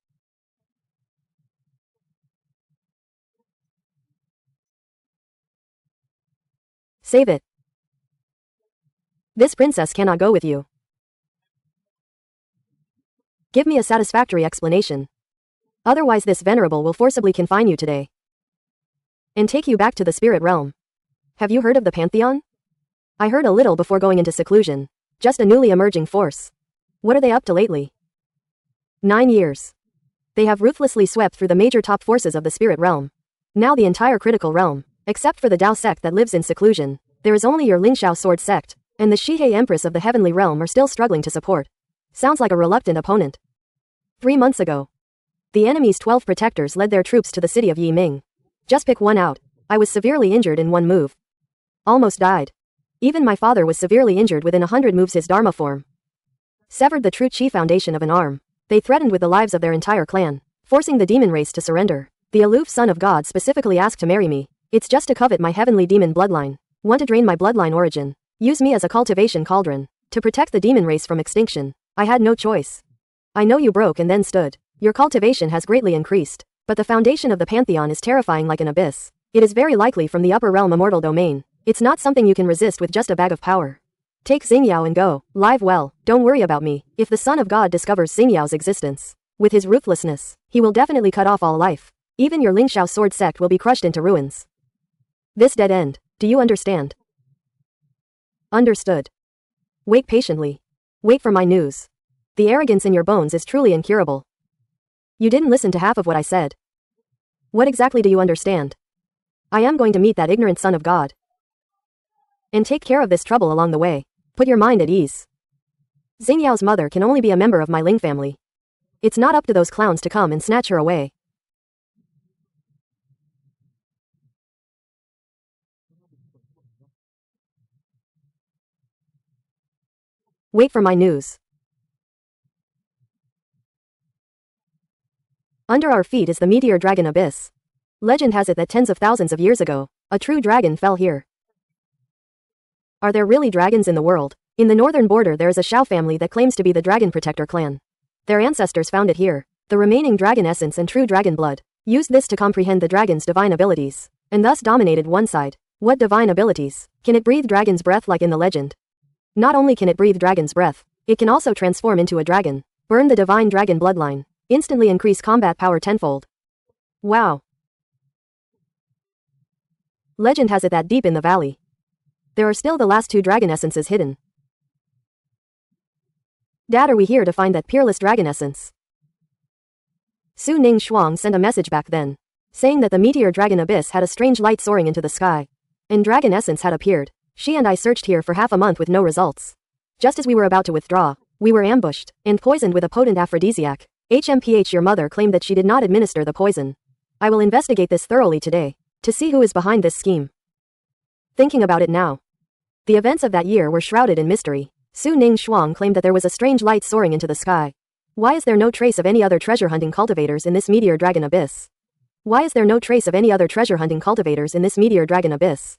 Save it. This princess cannot go with you. Give me a satisfactory explanation. Otherwise this venerable will forcibly confine you today. And take you back to the spirit realm. Have you heard of the pantheon? I heard a little before going into seclusion. Just a newly emerging force. What are they up to lately? 9 years. They have ruthlessly swept through the major top forces of the spirit realm. Now the entire critical realm, except for the Dao sect that lives in seclusion, there is only your Lingxiao sword sect, and the Shihei Empress of the heavenly realm are still struggling to support. Sounds like a reluctant opponent. 3 months ago, the enemy's 12 protectors led their troops to the city of Yiming. Just pick one out. I was severely injured in one move. Almost died. Even my father was severely injured within 100 moves his Dharma form. Severed the true Qi foundation of an arm. They threatened with the lives of their entire clan, forcing the demon race to surrender. The aloof son of God specifically asked to marry me. It's just to covet my heavenly demon bloodline. Want to drain my bloodline origin. Use me as a cultivation cauldron. To protect the demon race from extinction. I had no choice. I know you broke and then stood. Your cultivation has greatly increased. But the foundation of the pantheon is terrifying like an abyss. It is very likely from the upper realm immortal domain. It's not something you can resist with just a bag of power. Take Xingyao and go. Live well. Don't worry about me. If the Son of God discovers Xingyao's existence, with his ruthlessness, he will definitely cut off all life. Even your Lingxiao sword sect will be crushed into ruins. This dead end. Do you understand? Understood. Wait patiently. Wait for my news. The arrogance in your bones is truly incurable. You didn't listen to half of what I said. What exactly do you understand? I am going to meet that ignorant son of God. And take care of this trouble along the way. Put your mind at ease. Xingyao's mother can only be a member of my Ling family. It's not up to those clowns to come and snatch her away. Wait for my news. Under our feet is the meteor dragon abyss. Legend has it that tens of thousands of years ago, a true dragon fell here. Are there really dragons in the world? In the northern border there is a Shao family that claims to be the Dragon Protector clan. Their ancestors found it here. The remaining dragon essence and true dragon blood used this to comprehend the dragon's divine abilities, and thus dominated one side. What divine abilities? Can it breathe dragon's breath like in the legend? Not only can it breathe dragon's breath, it can also transform into a dragon, burn the divine dragon bloodline, instantly increase combat power tenfold. Wow. Legend has it that deep in the valley, there are still the last 2 dragon essences hidden. Dad, are we here to find that peerless dragon essence? Su Ning Shuang sent a message back then, saying that the meteor dragon abyss had a strange light soaring into the sky, and dragon essence had appeared. She and I searched here for half a month with no results. Just as we were about to withdraw, we were ambushed and poisoned with a potent aphrodisiac. HMPH, your mother claimed that she did not administer the poison. I will investigate this thoroughly today, to see who is behind this scheme. Thinking about it now, the events of that year were shrouded in mystery. Su Ning Shuang claimed that there was a strange light soaring into the sky. Why is there no trace of any other treasure-hunting cultivators in this meteor dragon abyss? Why is there no trace of any other treasure-hunting cultivators in this meteor dragon abyss?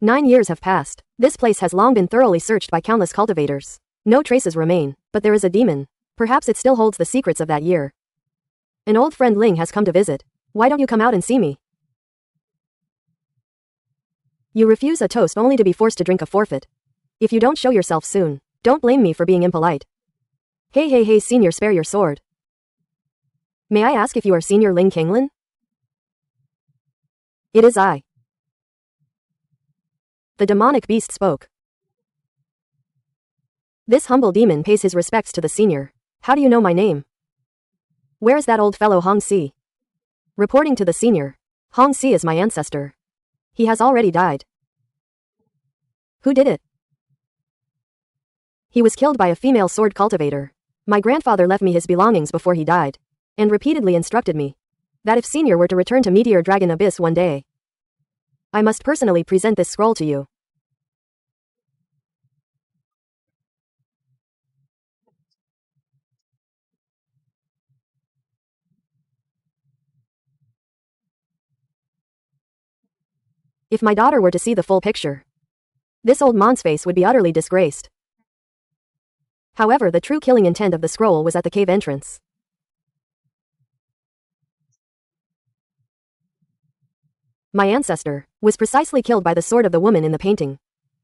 9 years have passed. This place has long been thoroughly searched by countless cultivators. No traces remain, but there is a demon. Perhaps it still holds the secrets of that year. An old friend Ling has come to visit. Why don't you come out and see me? You refuse a toast only to be forced to drink a forfeit. If you don't show yourself soon, don't blame me for being impolite. Hey, senior, spare your sword. May I ask if you are Senior Ling Kinglin? It is I. The demonic beast spoke. This humble demon pays his respects to the senior. How do you know my name? Where is that old fellow Hong Si? Reporting to the senior. Hong Si is my ancestor. He has already died. Who did it? He was killed by a female sword cultivator. My grandfather left me his belongings before he died, and repeatedly instructed me that if Senior were to return to Meteor Dragon Abyss one day, I must personally present this scroll to you. If my daughter were to see the full picture, this old man's face would be utterly disgraced. However, the true killing intent of the scroll was at the cave entrance. My ancestor was precisely killed by the sword of the woman in the painting.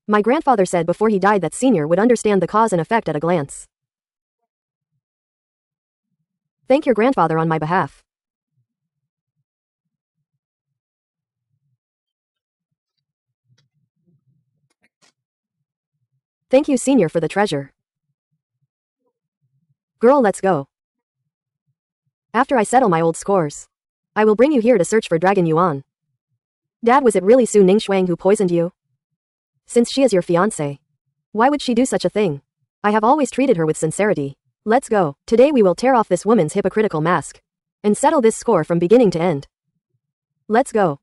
My grandfather said before he died that Senior would understand the cause and effect at a glance. Thank your grandfather on my behalf. Thank you, Senior, for the treasure. Girl, let's go. After I settle my old scores, I will bring you here to search for Dragon Yuan. Dad, was it really Su Ningxuang who poisoned you? Since she is your fiancé, why would she do such a thing? I have always treated her with sincerity. Let's go. Today we will tear off this woman's hypocritical mask and settle this score from beginning to end. Let's go.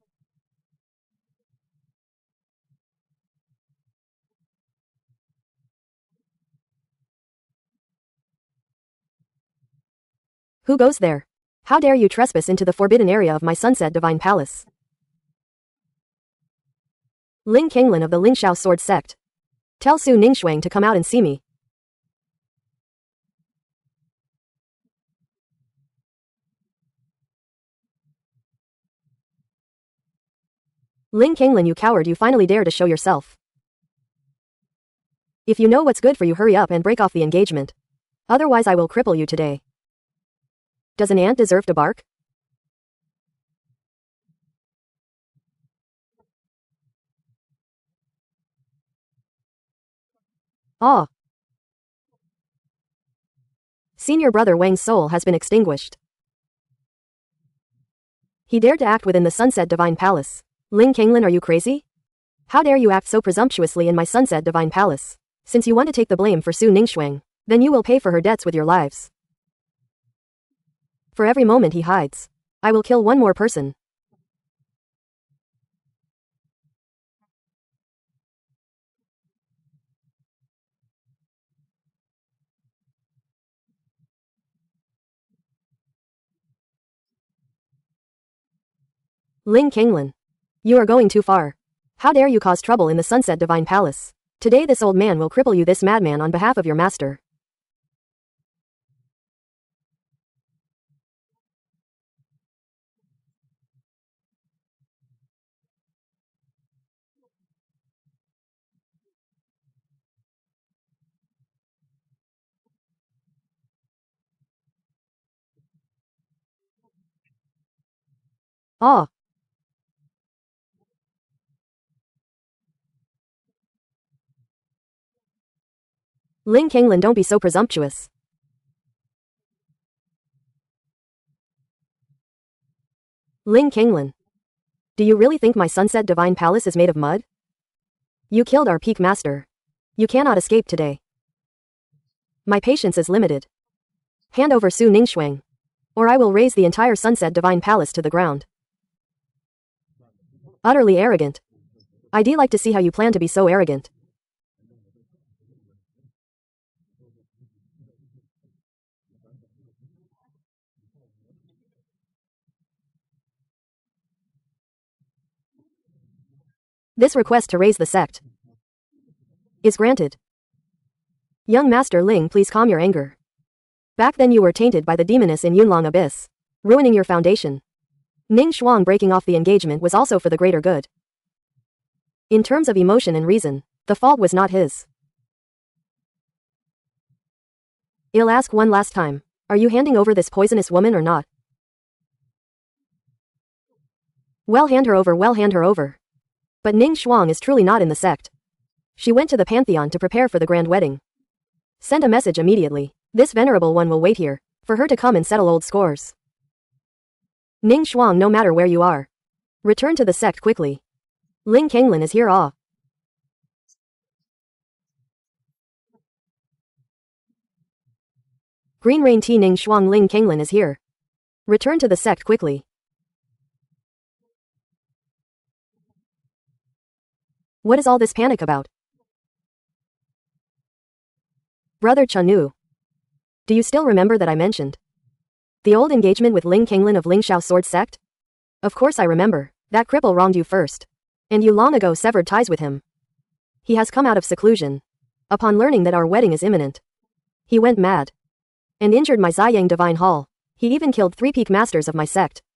Who goes there? How dare you trespass into the forbidden area of my Sunset Divine Palace? Ling Qinglin of the Lingxiao Sword Sect. Tell Su Ningxuang to come out and see me. Ling Qinglin, you coward, you finally dare to show yourself. If you know what's good for you, hurry up and break off the engagement. Otherwise I will cripple you today. Does an ant deserve to bark? Ah. Senior brother Wang's soul has been extinguished. He dared to act within the Sunset Divine Palace. Ling Qinglin, are you crazy? How dare you act so presumptuously in my Sunset Divine Palace? Since you want to take the blame for Su Ningxuang, then you will pay for her debts with your lives. For every moment he hides, I will kill one more person. Ling Qinglin, you are going too far. How dare you cause trouble in the Sunset Divine Palace? Today this old man will cripple you, this madman, on behalf of your master. Ah. Ling Qinglin, don't be so presumptuous. Ling Qinglin, do you really think my Sunset Divine Palace is made of mud? You killed our peak master. You cannot escape today. My patience is limited. Hand over Su Ningxuang, or I will raise the entire Sunset Divine Palace to the ground. Utterly arrogant. I'd like to see how you plan to be so arrogant. This request to raise the sect is granted. Young Master Ling, please calm your anger. Back then you were tainted by the demoness in Yunlong Abyss, ruining your foundation. Ning Shuang breaking off the engagement was also for the greater good. In terms of emotion and reason, the fault was not his. I'll ask one last time, are you handing over this poisonous woman or not? Well, hand her over, well, hand her over. But Ning Shuang is truly not in the sect. She went to the Pantheon to prepare for the grand wedding. Send a message immediately. This venerable one will wait here, for her to come and settle old scores. Ning Shuang, no matter where you are, return to the sect quickly. Ling Qinglin is here. Ah. Green Rain Tea, Ning Shuang, Ling Qinglin is here. Return to the sect quickly. What is all this panic about? Brother Chanu, do you still remember that I mentioned the old engagement with Ling Qinglin of Lingxiao Sword Sect? Of course I remember. That cripple wronged you first, and you long ago severed ties with him. He has come out of seclusion. Upon learning that our wedding is imminent, he went mad and injured my Ziyang Divine Hall. He even killed 3 peak masters of my sect.